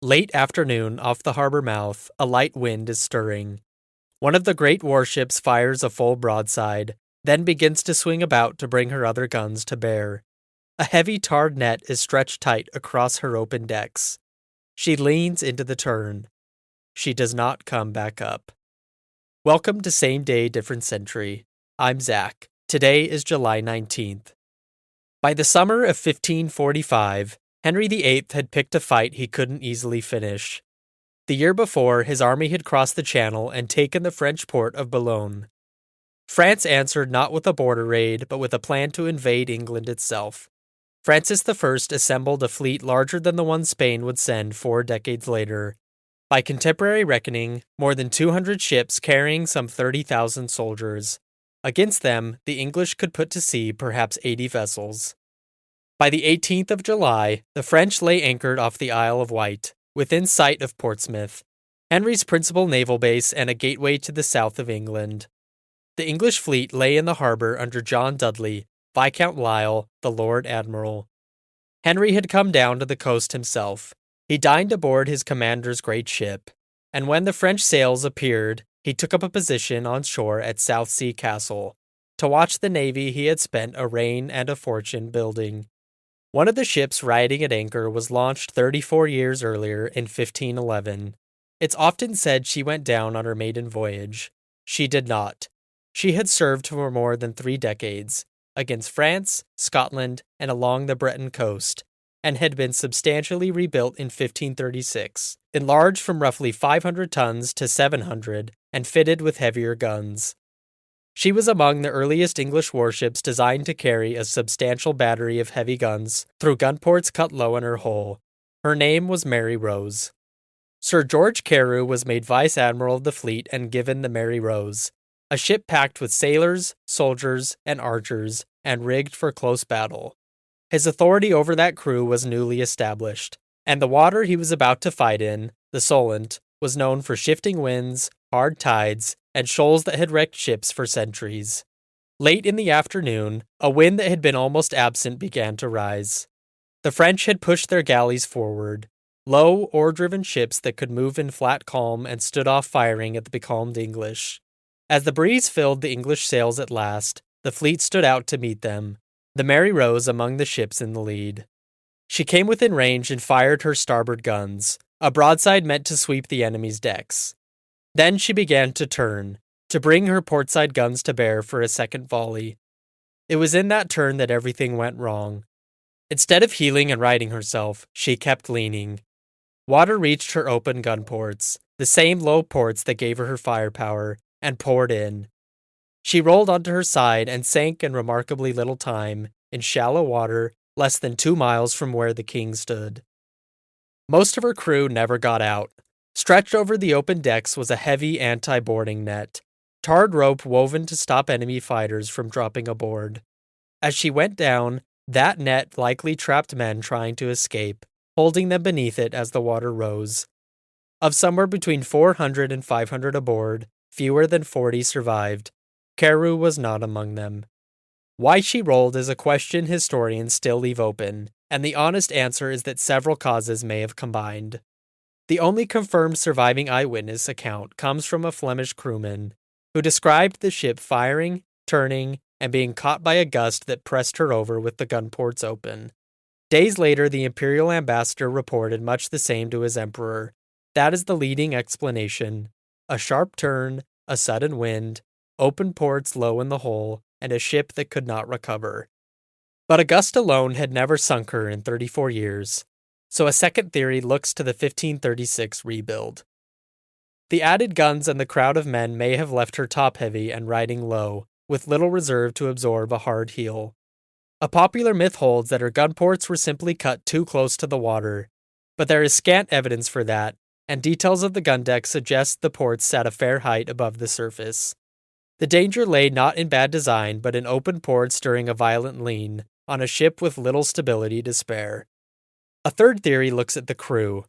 Late afternoon, off the harbor mouth, a light wind is stirring. One of the great warships fires a full broadside, then begins to swing about to bring her other guns to bear. A heavy tarred net is stretched tight across her open decks. She leans into the turn. She does not come back up. Welcome to Same Day, Different Century. I'm Zach. Today is July 19th. By the summer of 1545, Henry VIII had picked a fight he couldn't easily finish. The year before, his army had crossed the Channel and taken the French port of Boulogne. France answered not with a border raid, but with a plan to invade England itself. Francis I assembled a fleet larger than the one Spain would send 4 decades later. By contemporary reckoning, more than 200 ships carrying some 30,000 soldiers. Against them, the English could put to sea perhaps 80 vessels. By the 18th of July, the French lay anchored off the Isle of Wight, within sight of Portsmouth, Henry's principal naval base and a gateway to the south of England. The English fleet lay in the harbor under John Dudley, Viscount Lisle, the Lord Admiral. Henry had come down to the coast himself. He dined aboard his commander's great ship, and when the French sails appeared, he took up a position on shore at Southsea Castle, to watch the navy he had spent a reign and a fortune building. One of the ships riding at anchor was launched 34 years earlier in 1511. It's often said she went down on her maiden voyage. She did not. She had served for more than 3 decades, against France, Scotland, and along the Breton coast, and had been substantially rebuilt in 1536, enlarged from roughly 500 tons to 700, and fitted with heavier guns. She was among the earliest English warships designed to carry a substantial battery of heavy guns through gun ports cut low in her hull. Her name was Mary Rose. Sir George Carew was made Vice Admiral of the fleet and given the Mary Rose, a ship packed with sailors, soldiers, and archers, and rigged for close battle. His authority over that crew was newly established, and the water he was about to fight in, the Solent, was known for shifting winds, hard tides, and shoals that had wrecked ships for centuries. Late in the afternoon, a wind that had been almost absent began to rise. The French had pushed their galleys forward, low, oar-driven ships that could move in flat calm and stood off firing at the becalmed English. As the breeze filled the English sails at last, the fleet stood out to meet them, the Mary Rose among the ships in the lead. She came within range and fired her starboard guns, a broadside meant to sweep the enemy's decks. Then she began to turn, to bring her portside guns to bear for a second volley. It was in that turn that everything went wrong. Instead of heeling and righting herself, she kept leaning. Water reached her open gun ports, the same low ports that gave her firepower, and poured in. She rolled onto her side and sank in remarkably little time, in shallow water, less than 2 miles from where the king stood. Most of her crew never got out. Stretched over the open decks was a heavy anti-boarding net, tarred rope woven to stop enemy fighters from dropping aboard. As she went down, that net likely trapped men trying to escape, holding them beneath it as the water rose. Of somewhere between 400 and 500 aboard, fewer than 40 survived. Carew was not among them. Why she rolled is a question historians still leave open, and the honest answer is that several causes may have combined. The only confirmed surviving eyewitness account comes from a Flemish crewman, who described the ship firing, turning, and being caught by a gust that pressed her over with the gun ports open. Days later, the imperial ambassador reported much the same to his emperor. That is the leading explanation. A sharp turn, a sudden wind, open ports low in the hull, and a ship that could not recover. But a gust alone had never sunk her in 34 years. So a second theory looks to the 1536 rebuild. The added guns and the crowd of men may have left her top-heavy and riding low, with little reserve to absorb a hard heel. A popular myth holds that her gun ports were simply cut too close to the water, but there is scant evidence for that, and details of the gun deck suggest the ports sat a fair height above the surface. The danger lay not in bad design, but in open ports during a violent lean, on a ship with little stability to spare. A third theory looks at the crew.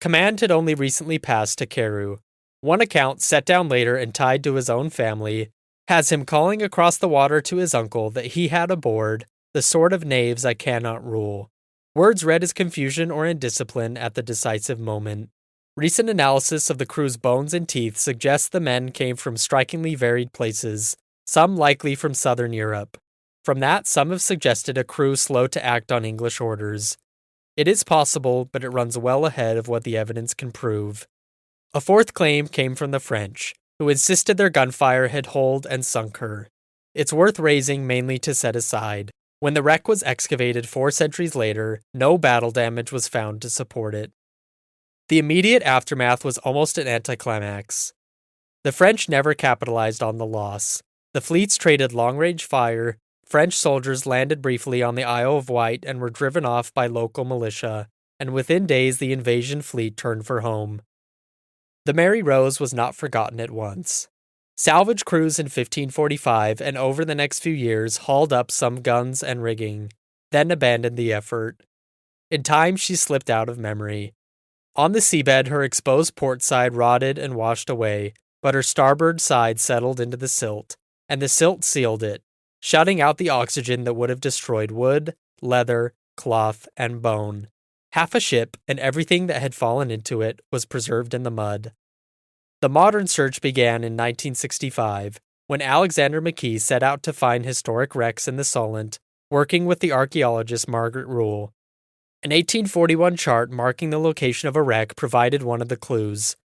Command had only recently passed to Carew. One account, set down later and tied to his own family, has him calling across the water to his uncle that he had aboard the sort of knaves I cannot rule. Words read as confusion or indiscipline at the decisive moment. Recent analysis of the crew's bones and teeth suggests the men came from strikingly varied places, some likely from southern Europe. From that, some have suggested a crew slow to act on English orders. It is possible, but it runs well ahead of what the evidence can prove. A fourth claim came from the French, who insisted their gunfire had holed and sunk her. It's worth raising mainly to set aside. When the wreck was excavated 4 centuries later, no battle damage was found to support it. The immediate aftermath was almost an anticlimax. The French never capitalized on the loss. The fleets traded long-range fire, French soldiers landed briefly on the Isle of Wight and were driven off by local militia, and within days the invasion fleet turned for home. The Mary Rose was not forgotten at once. Salvage crews in 1545 and over the next few years hauled up some guns and rigging, then abandoned the effort. In time she slipped out of memory. On the seabed her exposed port side rotted and washed away, but her starboard side settled into the silt, and the silt sealed it, shutting out the oxygen that would have destroyed wood, leather, cloth, and bone. Half a ship, and everything that had fallen into it, was preserved in the mud. The modern search began in 1965, when Alexander McKee set out to find historic wrecks in the Solent, working with the archaeologist Margaret Rule. An 1841 chart marking the location of a wreck provided one of the clues.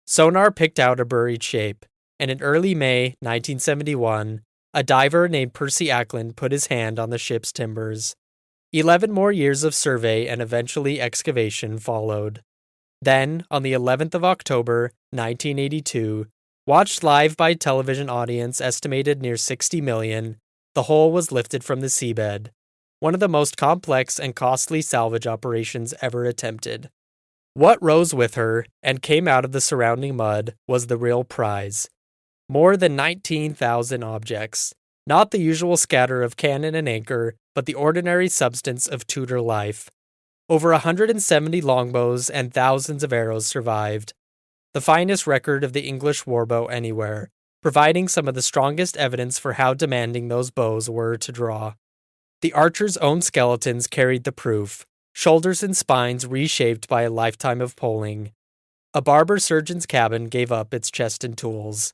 Sonar picked out a buried shape, and in early May 1971, a diver named Percy Ackland put his hand on the ship's timbers. 11 more years of survey and eventually excavation followed. Then, on the 11th of October, 1982, watched live by a television audience estimated near 60 million, the hull was lifted from the seabed, one of the most complex and costly salvage operations ever attempted. What rose with her and came out of the surrounding mud was the real prize. More than 19,000 objects, not the usual scatter of cannon and anchor, but the ordinary substance of Tudor life. Over 170 longbows and thousands of arrows survived, the finest record of the English warbow anywhere, providing some of the strongest evidence for how demanding those bows were to draw. The archers' own skeletons carried the proof, shoulders and spines reshaped by a lifetime of poling. A barber surgeon's cabin gave up its chest and tools.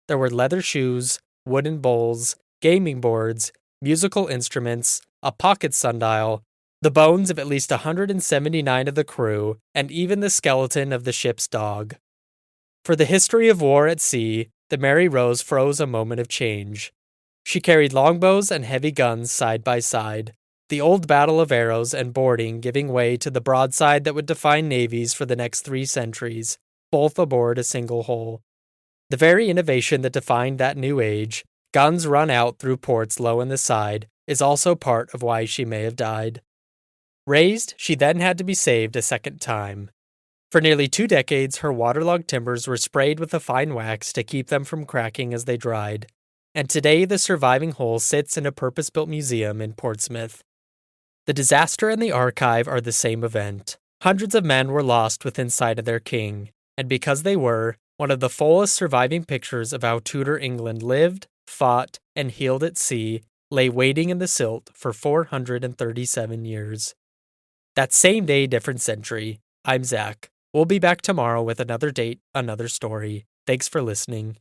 There were leather shoes, wooden bowls, gaming boards, musical instruments, a pocket sundial, the bones of at least 179 of the crew, and even the skeleton of the ship's dog. For the history of war at sea, the Mary Rose froze a moment of change. She carried longbows and heavy guns side by side, the old battle of arrows and boarding giving way to the broadside that would define navies for the next 3 centuries, both aboard a single hull. The very innovation that defined that new age, guns run out through ports low in the side, is also part of why she may have died. Raised, she then had to be saved a second time. For nearly 2 decades, her waterlogged timbers were sprayed with a fine wax to keep them from cracking as they dried, and today the surviving hull sits in a purpose-built museum in Portsmouth. The disaster and the archive are the same event. Hundreds of men were lost within sight of their king, and because they were, one of the fullest surviving pictures of how Tudor England lived, fought, and healed at sea lay waiting in the silt for 437 years. That same day, different century. I'm Zach. We'll be back tomorrow with another date, another story. Thanks for listening.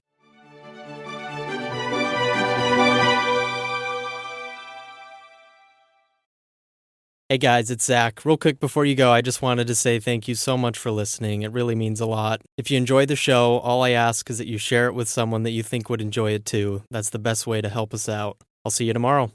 Hey guys, it's Zach. Real quick before you go, I just wanted to say thank you so much for listening. It really means a lot. If you enjoyed the show, all I ask is that you share it with someone that you think would enjoy it too. That's the best way to help us out. I'll see you tomorrow.